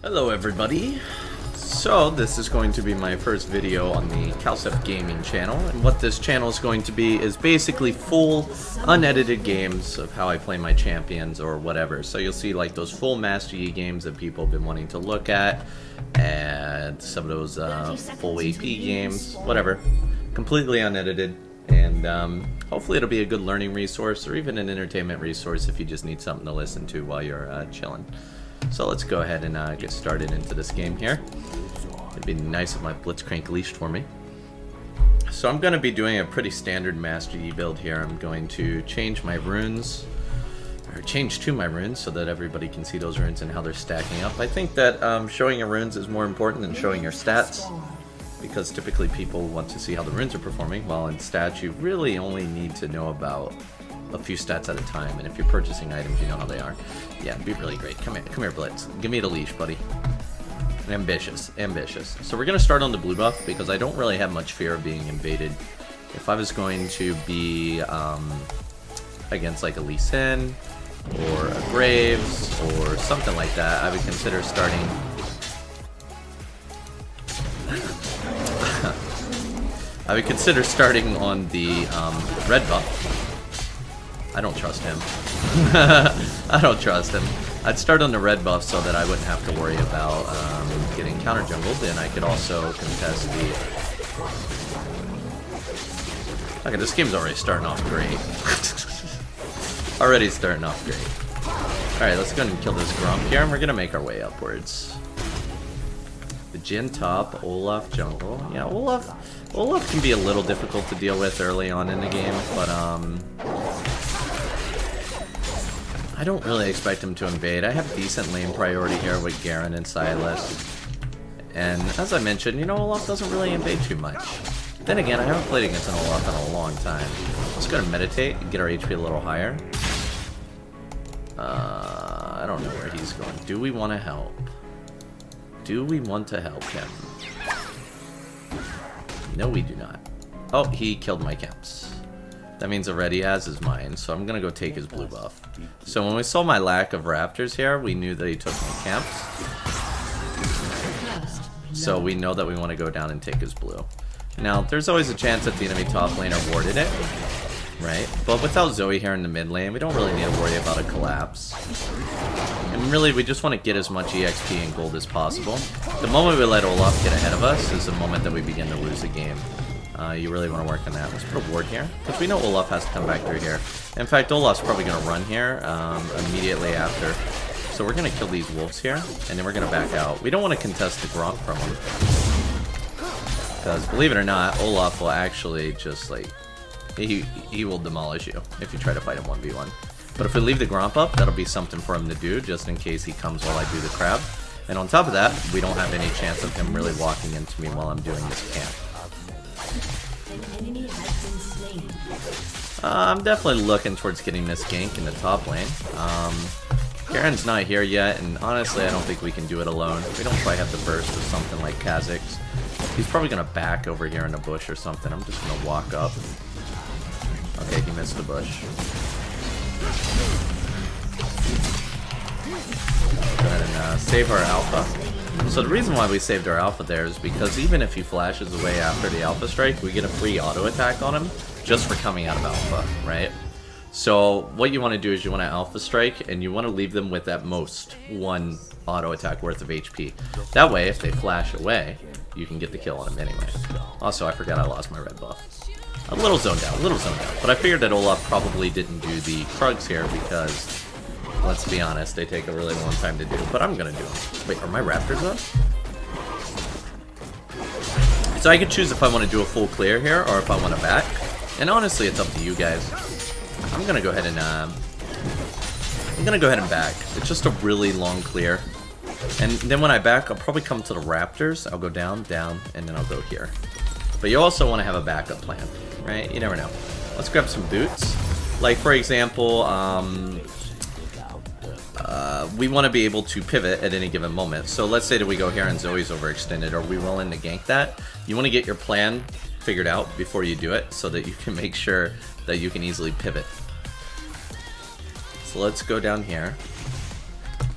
Hello everybody. So this is going to be my first video on the Calcef Gaming channel, and what this channel is going to be is basically full unedited games of how I play my champions or whatever. So you'll see like those full Master Yi games that people have been wanting to look at, and some of those full AP games, whatever, completely unedited. And hopefully it'll be a good learning resource or even an entertainment resource if you just need something to listen to while you're chilling. So let's go ahead and get started into this game here. It'd be nice if my Blitzcrank leashed for me. So I'm going to be doing a pretty standard Master Yi build here. I'm going to change my runes, or change to my runes so that everybody can see those runes and how they're stacking up. I think that showing your runes is more important than showing your stats, because typically people want to see how the runes are performing, while in stats you really only need to know about a few stats at a time, and if you're purchasing items, you know how they are. Yeah, it'd be really great. Come here, Blitz. Give me the leash, buddy. Ambitious. So we're gonna start on the blue buff because I don't really have much fear of being invaded. If I was going to be against like a Lee Sin or a Graves or something like that, I would consider starting. I would consider starting on the red buff. I don't trust him. I don't trust him. I'd start on the red buff so that I wouldn't have to worry about getting counter jungled, and I could also contest the... Okay, this game's already starting off great. Already starting off great. Alright, let's go ahead and kill this Grump here, and we're gonna make our way upwards. The Jhin top, Olaf jungle. Yeah, Olaf can be a little difficult to deal with early on in the game, but I don't really expect him to invade. I have decent lane priority here with Garen and Sylas. And as I mentioned, you know, Olaf doesn't really invade too much. Then again, I haven't played against an Olaf in a long time. Let's go to meditate and get our HP a little higher. I don't know where he's going. Do we want to help? Do we want to help him? No, we do not. Oh, he killed my camps. That means already has his mine, so I'm gonna go take his blue buff. So when we saw my lack of raptors here, we knew that he took my camps. So we know that we want to go down and take his blue. Now, there's always a chance that the enemy top laner warded it, right? But without Zoe here in the mid lane, we don't really need to worry about a collapse. And really, we just want to get as much EXP and gold as possible. The moment we let Olaf get ahead of us is the moment that we begin to lose the game. You really want to work on that. Let's put a ward here, because we know Olaf has to come back through here. In fact, Olaf's probably going to run here immediately after. So we're going to kill these wolves here, and then we're going to back out. We don't want to contest the Gromp from him, because believe it or not, Olaf will actually just like, he will demolish you if you try to fight him 1v1. But if we leave the Gromp up, that'll be something for him to do, just in case he comes while I do the crab. And on top of that, we don't have any chance of him really walking into me while I'm doing this camp. I'm definitely looking towards getting this gank in the top lane. Garen's not here yet, and honestly I don't think we can do it alone. We don't quite have the burst of something like Kha'Zix. He's probably going to back over here in a bush or something. I'm just going to walk up. Okay, he missed the bush. Go ahead and save our alpha. So the reason why we saved our alpha there is because even if he flashes away after the alpha strike, we get a free auto attack on him just for coming out of alpha, right? So what you want to do is you want to alpha strike, and you want to leave them with at most one auto attack worth of HP. That way, if they flash away, you can get the kill on them anyway. Also, I forgot I lost my red buff. A little zoned out. But I figured that Olaf probably didn't do the Krugs here because, let's be honest, they take a really long time to do. But I'm going to do them. Wait, are my raptors up? So I could choose if I want to do a full clear here or if I want to back. And honestly, it's up to you guys. I'm going to go ahead and back. It's just a really long clear. And then when I back, I'll probably come to the raptors. I'll go down, and then I'll go here. But you also want to have a backup plan, right? You never know. Let's grab some boots. Like, for example, we want to be able to pivot at any given moment. So let's say that we go here and Zoe's overextended. Are we willing to gank that? You want to get your plan figured out before you do it so that you can make sure that you can easily pivot. So let's go down here.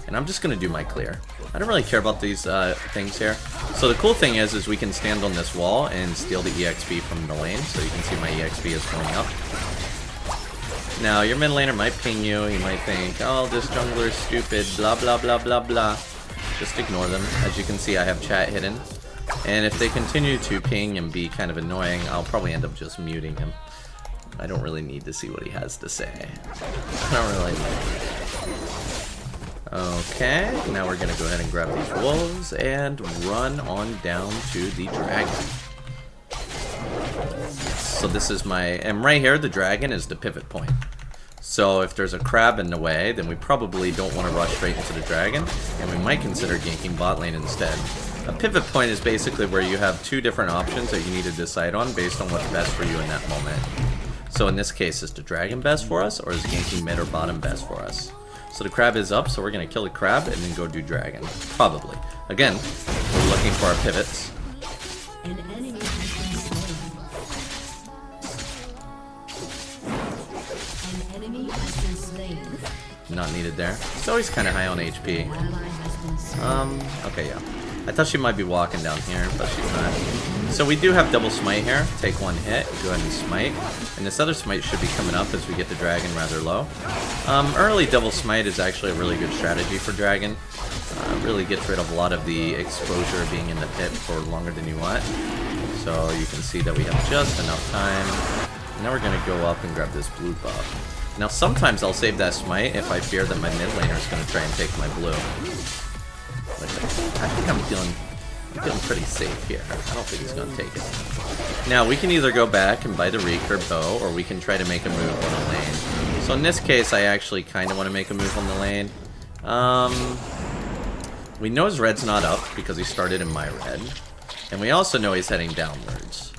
And I'm just going to do my clear. I don't really care about these things here. So the cool thing is we can stand on this wall and steal the EXP from the lane. So you can see my EXP is going up. Now, your mid laner might ping you. He might think, oh, this jungler is stupid, blah, blah, blah, blah, blah. Just ignore them. As you can see, I have chat hidden. And if they continue to ping and be kind of annoying, I'll probably end up just muting him. I don't really need to see what he has to say. I don't really need it. Okay, now we're gonna go ahead and grab these wolves and run on down to the dragon. So this is and right here, the dragon is the pivot point. So if there's a crab in the way, then we probably don't want to rush straight into the dragon, and we might consider ganking bot lane instead. A pivot point is basically where you have two different options that you need to decide on based on what's best for you in that moment. So in this case, is the dragon best for us, or is ganking mid or bottom best for us? So the crab is up, so we're going to kill the crab and then go do dragon. Probably. Again, we're looking for our pivots. An enemy has been slain. An enemy has been slain. Not needed there. It's always kind of high on HP. An ally has been slain. Okay, yeah. I thought she might be walking down here, but she's not. So we do have double smite here. Take one hit, go ahead and smite. And this other smite should be coming up as we get the dragon rather low. Early double smite is actually a really good strategy for dragon. Really gets rid of a lot of the exposure of being in the pit for longer than you want. So you can see that we have just enough time. Now we're going to go up and grab this blue buff. Now sometimes I'll save that smite if I fear that my mid laner is going to try and take my blue. But I think I'm feeling pretty safe here. I don't think he's going to take it. Now, we can either go back and buy the recurve bow, or we can try to make a move on the lane. So in this case, I actually kind of want to make a move on the lane. We know his red's not up because he started in my red. And we also know he's heading downwards.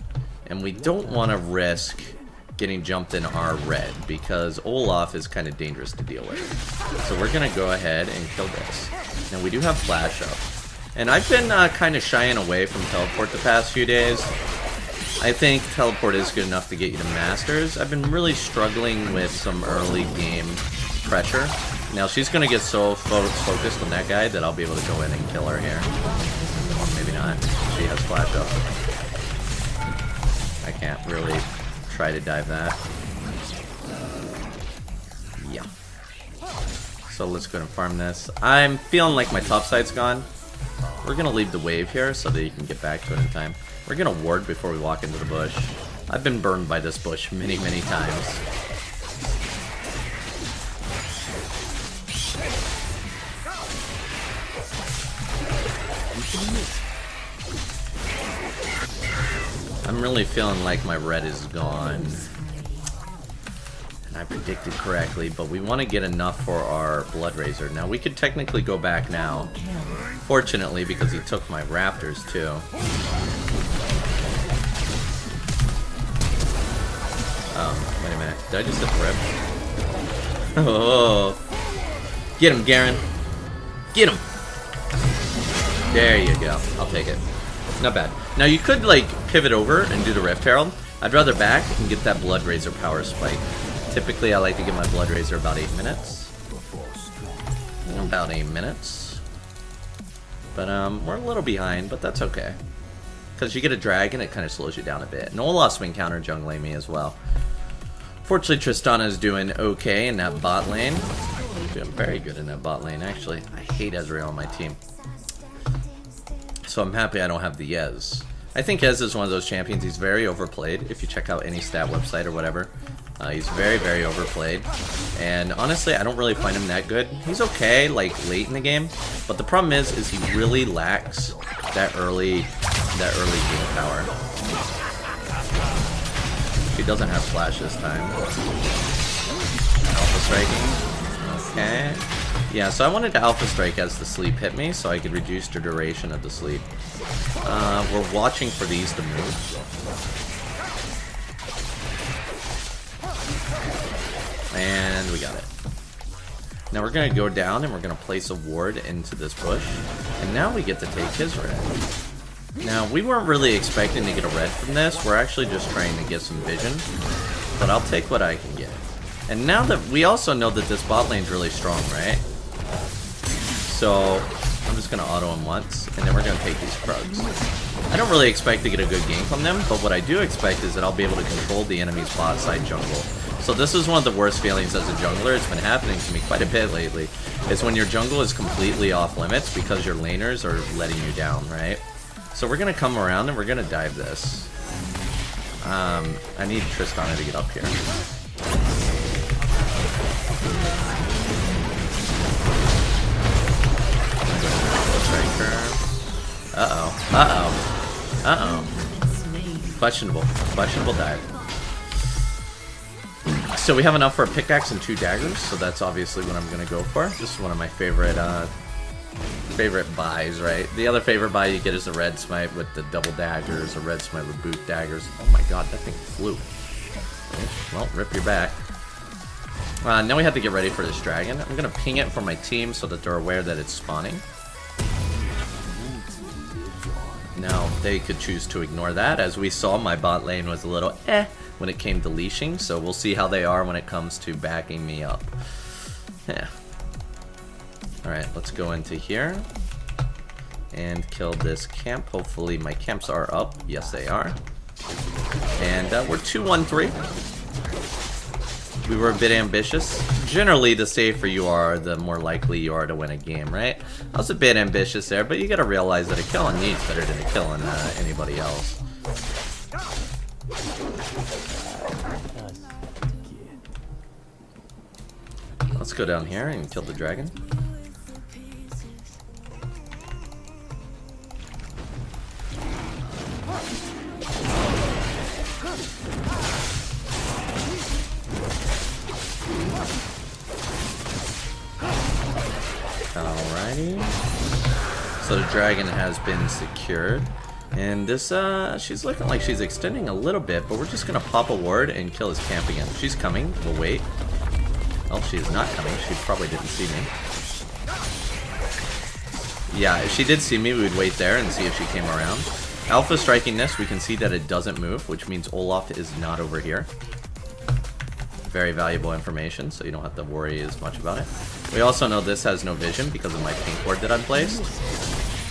And we don't want to risk getting jumped in our red because Olaf is kind of dangerous to deal with. So we're going to go ahead and kill this. Now we do have flash up. And I've been kind of shying away from teleport the past few days. I think teleport is good enough to get you to masters. I've been really struggling with some early game pressure. Now she's going to get so focused on that guy that I'll be able to go in and kill her here. Or maybe not. She has flash up. I can't really try to dive that. Yeah. So let's go and farm this. I'm feeling like my top side's gone. We're going to leave the wave here so that you can get back to it in time. We're going to ward before we walk into the bush. I've been burned by this bush many, many times. I'm really feeling like my red is gone. And I predicted correctly, but we want to get enough for our Blood Razor. Now, we could technically go back now. Fortunately, because he took my raptors, too. Oh, wait a minute. Did I just hit the rib? Oh. Get him, Garen. Get him. There you go. I'll take it. Not bad. Now, you could, like, pivot over and do the Rift Herald. I'd rather back and get that Blood Razor power spike. Typically, I like to get my Blood Razor about 8 minutes. About 8 minutes. But, we're a little behind, but that's okay. Because you get a dragon, it kind of slows you down a bit. And Olaf's been counter jungling me as well. Fortunately, Tristana's doing okay in that bot lane. Doing very good in that bot lane, actually. I hate Ezreal on my team. So I'm happy I don't have the Yez. I think Yez is one of those champions. He's very overplayed. If you check out any stat website or whatever, he's very, very overplayed. And honestly, I don't really find him that good. He's okay, like, late in the game. But the problem is he really lacks that early game power. He doesn't have flash this time. Alpha striking. Okay. Yeah, so I wanted to alpha strike as the sleep hit me, so I could reduce the duration of the sleep. We're watching for these to move. And we got it. Now we're going to go down and we're going to place a ward into this bush. And now we get to take his red. Now, we weren't really expecting to get a red from this. We're actually just trying to get some vision. But I'll take what I can get. And now that we also know that this bot lane's really strong, right? So I'm just gonna auto him once, and then we're gonna take these Krugs. I don't really expect to get a good game from them, but what I do expect is that I'll be able to control the enemy's bot side jungle. So this is one of the worst feelings as a jungler. It's been happening to me quite a bit lately, is when your jungle is completely off limits because your laners are letting you down, right? So we're gonna come around and we're gonna dive this. I need Tristana to get up here. Uh-oh. Uh-oh. Uh-oh. Questionable. Questionable dive. So we have enough for a pickaxe and 2 daggers, so that's obviously what I'm gonna go for. This is one of my favorite buys, right? The other favorite buy you get is the red smite with the double daggers, a red smite with boot daggers. Oh my god, that thing flew. Well, rip your back. Now we have to get ready for this dragon. I'm gonna ping it for my team so that they're aware that it's spawning. Now, they could choose to ignore that. As we saw, my bot lane was a little when it came to leashing, so we'll see how they are when it comes to backing me up. Yeah. Alright, let's go into here and kill this camp. Hopefully my camps are up. Yes, they are. And we're 2-1-3. We were a bit ambitious. Generally, the safer you are, the more likely you are to win a game, right? I was a bit ambitious there, but you gotta realize that a kill on Need's better than a kill on anybody else. Let's go down here and kill the dragon. Alrighty. So the dragon has been secured. And this, she's looking like she's extending a little bit, but we're just gonna pop a ward and kill his camp again. She's coming, we'll wait. Oh, she is not coming, she probably didn't see me. Yeah, if she did see me, we would wait there and see if she came around. Alpha striking this, we can see that it doesn't move, which means Olaf is not over here. Very valuable information, so you don't have to worry as much about it. We also know this has no vision because of my pink ward that I've placed.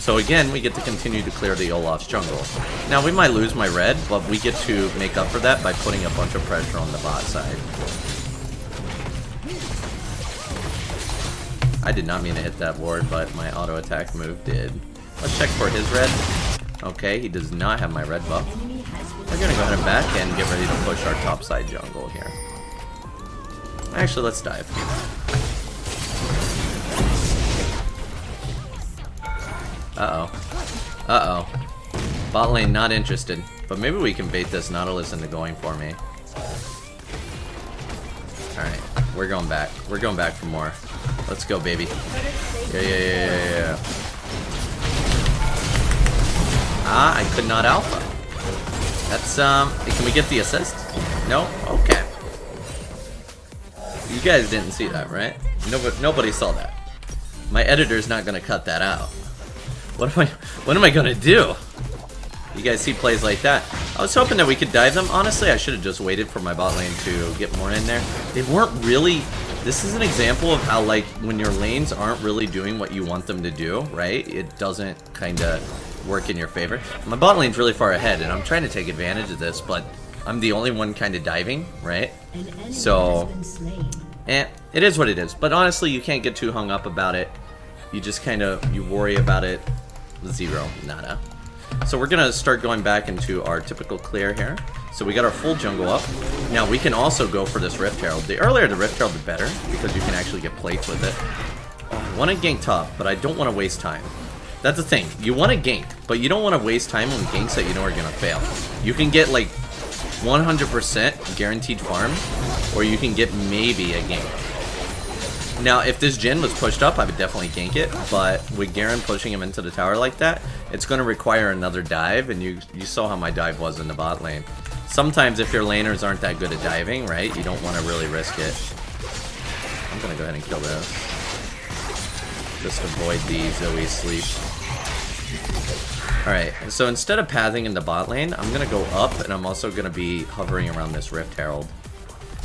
So again, we get to continue to clear the Olaf's jungle. Now, we might lose my red, but we get to make up for that by putting a bunch of pressure on the bot side. I did not mean to hit that ward, but my auto attack move did. Let's check for his red. Okay, he does not have my red buff. We're gonna go ahead and back and get ready to push our top side jungle here. Actually, let's dive. Uh-oh. Uh-oh. Bot lane not interested. But maybe we can bait this Nautilus into going for me. Alright, we're going back. We're going back for more. Let's go, baby. Yeah. Ah, I could not alpha. That's, can we get the assist? No? Okay. You guys didn't see that, right? Nobody saw that. My editor's not gonna cut that out. What am I gonna do? You guys see plays like that. I was hoping that we could dive them. Honestly, I should have just waited for my bot lane to get more in there. They weren't really... This is an example of how, like, when your lanes aren't really doing what you want them to do, right? It doesn't kind of work in your favor. My bot lane's really far ahead, and I'm trying to take advantage of this, but I'm the only one kind of diving, right? So, it is what it is. But honestly, you can't get too hung up about it. You just kind of, you worry about it. Zero, nada. So we're gonna start going back into our typical clear here. So we got our full jungle up. Now we can also go for this Rift Herald. The earlier the Rift Herald, the better, because you can actually get plates with it. I want to gank top, but I don't want to waste time. That's the thing. You want to gank, but you don't want to waste time on ganks that you know are gonna fail. You can get like 100% guaranteed farm, or you can get maybe a gank. Now, if this Jhin was pushed up, I would definitely gank it, but with Garen pushing him into the tower like that, it's going to require another dive, and you saw how my dive was in the bot lane. Sometimes if your laners aren't that good at diving, right, you don't want to really risk it. I'm going to go ahead and kill this. Just avoid the Zoe sleep. Alright, so instead of pathing in the bot lane, I'm going to go up, and I'm also going to be hovering around this Rift Herald.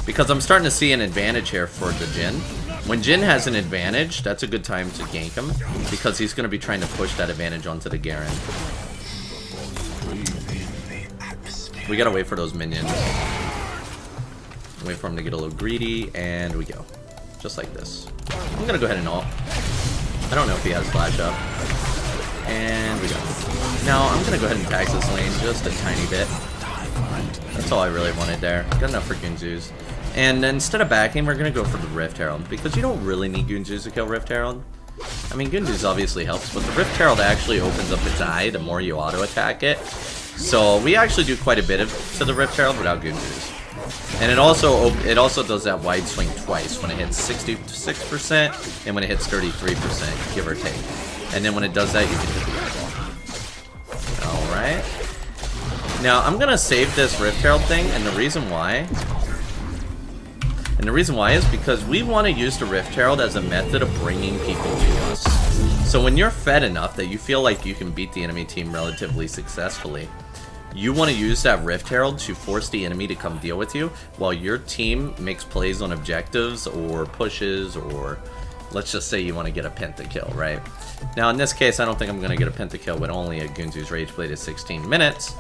Because I'm starting to see an advantage here for the Jhin. When Jin has an advantage, that's a good time to gank him, because he's going to be trying to push that advantage onto the Garen. We gotta wait for those minions. Wait for him to get a little greedy, and we go. Just like this. I'm gonna go ahead and ult. I don't know if he has flash up. And we go. Now, I'm gonna go ahead and tax this lane just a tiny bit. That's all I really wanted there. Got enough for Gunzus. And instead of backing, we're gonna go for the Rift Herald, because you don't really need Gunzus to kill Rift Herald. I mean, Gunzus obviously helps, but the Rift Herald actually opens up its eye the more you auto-attack it. So we actually do quite a bit to the Rift Herald without Gunzus. And it also does that wide swing twice, when it hits 66% and when it hits 33%, give or take. And then when it does that, you can hit the eyeball. Alright. Now, I'm gonna save this Rift Herald thing, and the reason why is because we want to use the Rift Herald as a method of bringing people to us. So when you're fed enough that you feel like you can beat the enemy team relatively successfully, you want to use that Rift Herald to force the enemy to come deal with you while your team makes plays on objectives or pushes, or let's just say you want to get a pentakill, right? Now in this case, I don't think I'm going to get a pentakill with only a Gunzus Rage Blade at 16 minutes.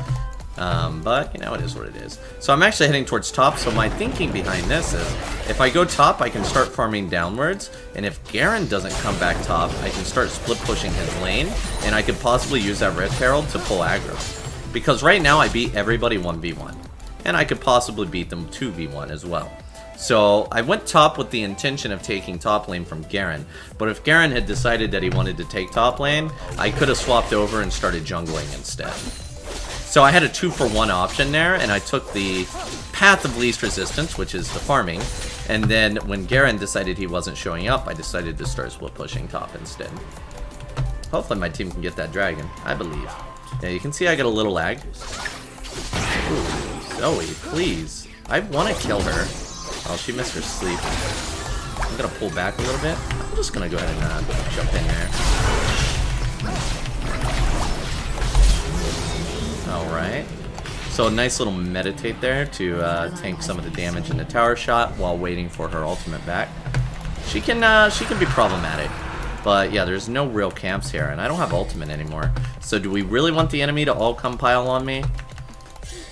But, you know, it is what it is. So I'm actually heading towards top, so my thinking behind this is, if I go top, I can start farming downwards, and if Garen doesn't come back top, I can start split pushing his lane, and I could possibly use that Rift Herald to pull aggro. Because right now I beat everybody 1v1, and I could possibly beat them 2v1 as well. So I went top with the intention of taking top lane from Garen, but if Garen had decided that he wanted to take top lane, I could have swapped over and started jungling instead. So I had a 2-for-1 option there, and I took the path of least resistance, which is the farming, and then when Garen decided he wasn't showing up, I decided to start split pushing top instead. Hopefully my team can get that dragon, I believe. Yeah, you can see I got a little lag. Ooh, Zoe, please. I want to kill her. Oh, she missed her sleep. I'm going to pull back a little bit. I'm just going to go ahead and jump in there. Alright. So a nice little meditate there to tank some of the damage in the tower shot while waiting for her ultimate back. She can be problematic. But yeah, there's no real camps here, and I don't have ultimate anymore. So do we really want the enemy to all come pile on me?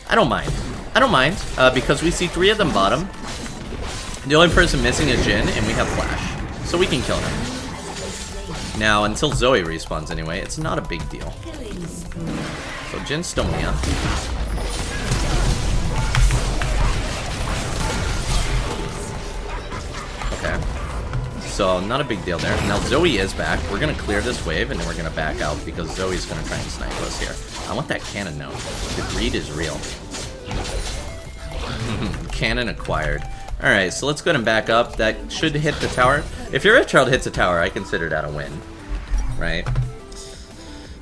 I don't mind. I don't mind, because we see 3 of them bottom. The only person missing is Jin, and we have Flash. So we can kill her. Now, until Zoe respawns anyway, it's not a big deal. So Jin's still Mia. Okay. So, not a big deal there. Now, Zoe is back. We're going to clear this wave, and then we're going to back out because Zoe's going to try and snipe us here. I want that cannon now. The greed is real. Cannon acquired. Alright, so let's go ahead and back up. That should hit the tower. If your Rift Herald hits a tower, I consider that a win. Right?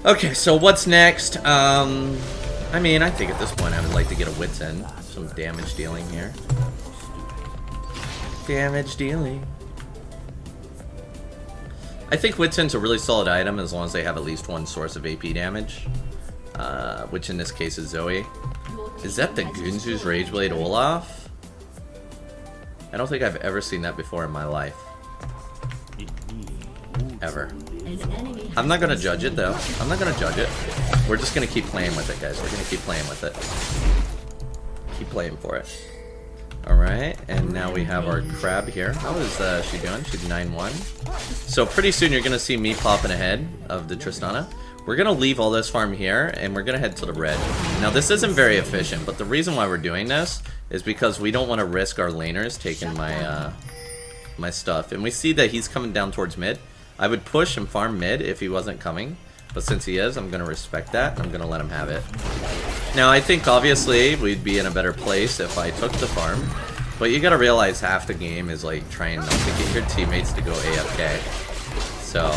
Okay, so what's next? I mean, I think at this point I would like to get a Wits End. Some damage dealing here. Damage dealing. I think Wits End's a really solid item as long as they have at least one source of AP damage. Which in this case is Zoe. Is that the Gunzus Rageblade Olaf? I don't think I've ever seen that before in my life. Ever. I'm not gonna judge it though. I'm not gonna judge it. We're just gonna keep playing with it, guys. We're gonna keep playing with it. Keep playing for it. Alright, and now we have our crab here. How is she doing? She's 9-1. So pretty soon you're gonna see me popping ahead of the Tristana. We're gonna leave all this farm here, and we're gonna head to the red. Now this isn't very efficient, but the reason why we're doing this is because we don't want to risk our laners taking my my stuff. And we see that he's coming down towards mid. I would push and farm mid if he wasn't coming, but since he is, I'm gonna respect that, and I'm gonna let him have it. Now I think obviously we'd be in a better place if I took the farm, but you gotta realize half the game is like trying not to get your teammates to go AFK. So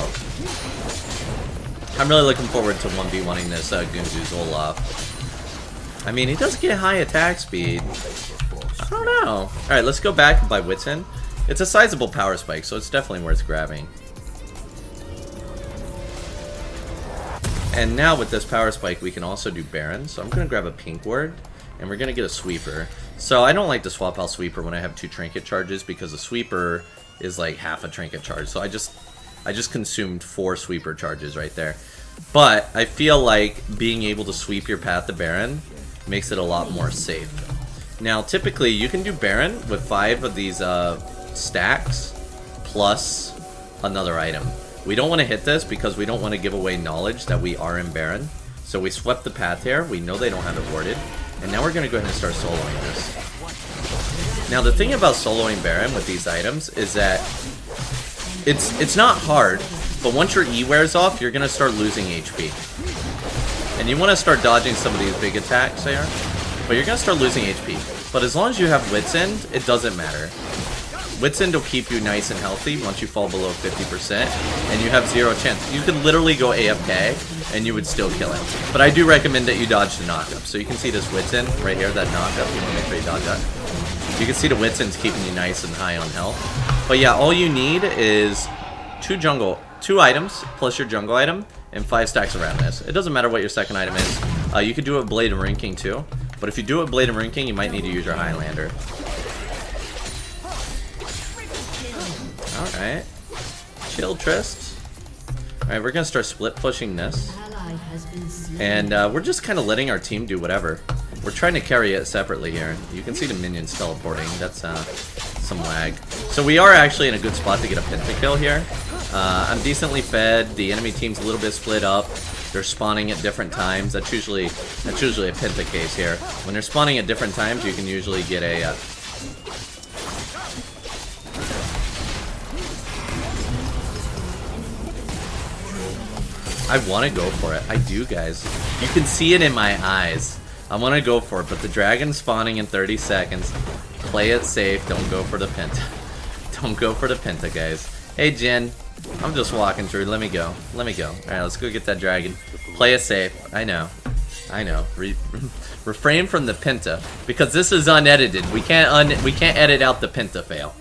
I'm really looking forward to 1v1ing this Gunzus Olaf. I mean, he does get high attack speed. I don't know. Alright, let's go back and buy Wits End. It's a sizable power spike, so it's definitely worth grabbing. And now with this power spike, we can also do Baron. So I'm going to grab a pink ward, and we're going to get a sweeper. So I don't like to swap out sweeper when I have 2 trinket charges, because a sweeper is like half a trinket charge. So I just consumed 4 sweeper charges right there. But I feel like being able to sweep your path to Baron makes it a lot more safe. Now, typically, you can do Baron with 5 of these stacks plus another item. We don't want to hit this because we don't want to give away knowledge that we are in Baron. So we swept the path here. We know they don't have it warded. And now we're going to go ahead and start soloing this. Now, the thing about soloing Baron with these items is that it's not hard, but once your E wears off, you're going to start losing HP. And you want to start dodging some of these big attacks there, but you're going to start losing HP. But as long as you have Wit's End, it doesn't matter. Wit's End will keep you nice and healthy once you fall below 50%, and you have 0 chance. You could literally go AFK, and you would still kill him. But I do recommend that you dodge the knockup. So you can see this Wit's End right here, that knockup. You want to make sure you dodge that. You can see the Wit's End's keeping you nice and high on health. But yeah, all you need is 2 items plus your jungle item and 5 stacks around this. It doesn't matter what your second item is. You could do it with Blade and Ring King too. But if you do it with Blade and Ring King, you might need to use your Highlander. Alright. Chill, Trist. Alright, we're going to start split pushing this. And we're just kind of letting our team do whatever. We're trying to carry it separately here. You can see the minions teleporting. That's some lag. So we are actually in a good spot to get a pentakill here. I'm decently fed. The enemy team's a little bit split up. They're spawning at different times. That's usually a penta case here. When they're spawning at different times, you can usually get a... I want to go for it. I do, guys. You can see it in my eyes. I want to go for it, but the dragon's spawning in 30 seconds. Play it safe. Don't go for the penta. Don't go for the penta, guys. Hey, Jin. I'm just walking through. Let me go. Let me go. Alright, let's go get that dragon. Play it safe. I know. I know. Refrain from the penta. Because this is unedited. We can't edit out the penta fail.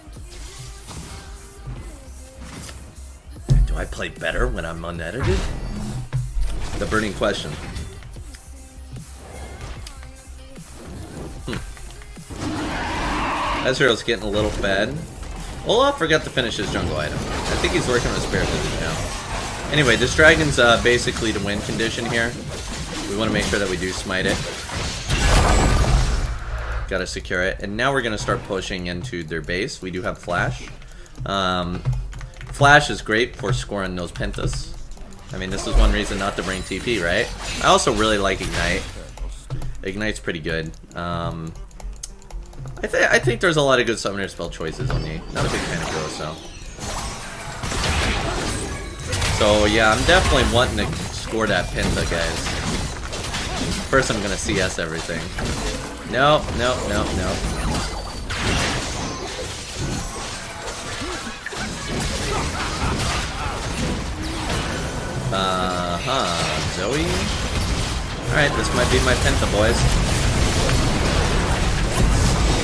Do I play better when I'm unedited? The burning question. Ezreal's getting a little fed. Olaf forgot to finish his jungle item. I think he's working with Spirit Vision now. Anyway, this dragon's basically the win condition here. We want to make sure that we do smite it. Gotta secure it. And now we're going to start pushing into their base. We do have Flash. Flash is great for scoring those pentas. I mean, this is one reason not to bring TP, right? I also really like Ignite. Ignite's pretty good. I think there's a lot of good summoner spell choices on me. Not a big fan of Ghost, though. So yeah, I'm definitely wanting to score that penta, guys. First, I'm gonna CS everything. Nope, nope, nope, nope. Zoe? Alright, this might be my penta, boys.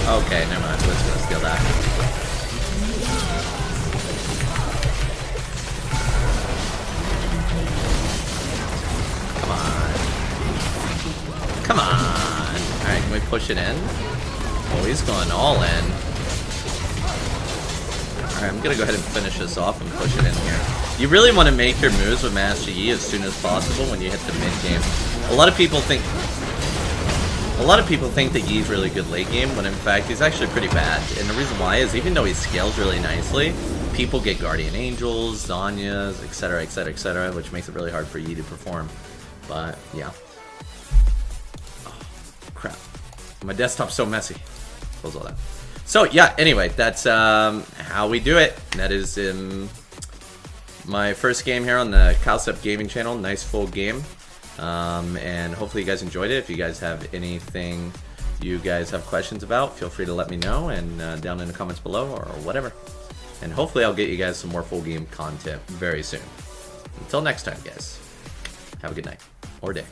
Okay, never mind. Let's gonna steal that. Come on. Come on. Alright, can we push it in? Oh, he's going all in. Alright, I'm gonna go ahead and finish this off and push it in here. You really want to make your moves with Master Yi as soon as possible when you hit the mid game. A lot of people think that Yi's really good late game, when in fact he's actually pretty bad. And the reason why is even though he scales really nicely, people get Guardian Angels, Zanyas, etc, etc, etc, which makes it really hard for Yi to perform. But yeah. Oh, crap. My desktop's so messy. Close all that. So yeah, anyway, that's how we do it. That is my first game here on the Calcep Gaming channel. Nice full game. And hopefully you guys enjoyed it. If you guys have anything you guys have questions about, feel free to let me know, and down in the comments below or whatever. And hopefully I'll get you guys some more full game content very soon. Until next time, guys, have a good night or day.